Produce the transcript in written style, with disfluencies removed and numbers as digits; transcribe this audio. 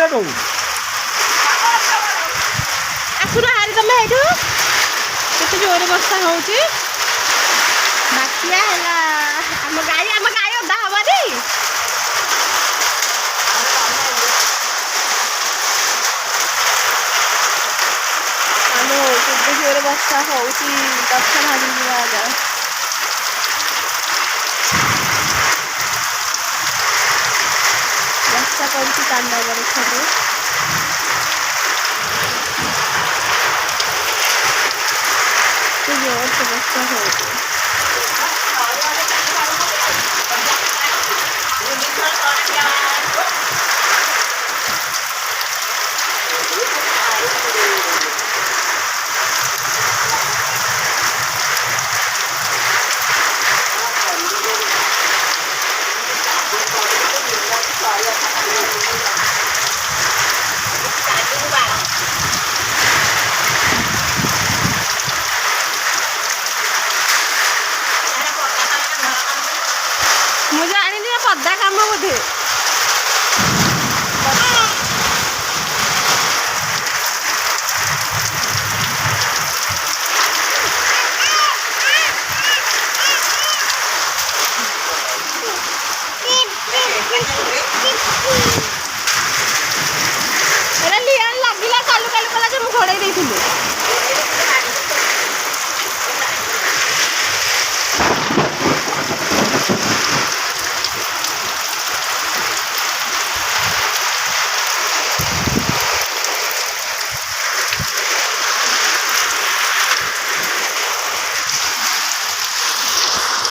ଏଠୁ ଆସୁନ ହାରି ତମେ ଏଇଠୁ କେତେ ଜୋରରେ ବର୍ଷା ହଉଛି। ବାତ୍ୟା ହେଲା ଆମ ଗାଈ ଅଧା ହବନି। ଆମ କେତେ ଜୋରରେ ବର୍ଷା ହଉଛି ଗଛ ଭାଙ୍ଗିଯିବା ଆଗ। ବର୍ଷା କରୁଛି ତାଣ୍ଡବ ଦେଖନ୍ତୁ। ଜୋରସେ ବର୍ଷା ହଉଛି। ମୁଁ ଜାଣିନି ପଦା କାମ ବୋଧେ।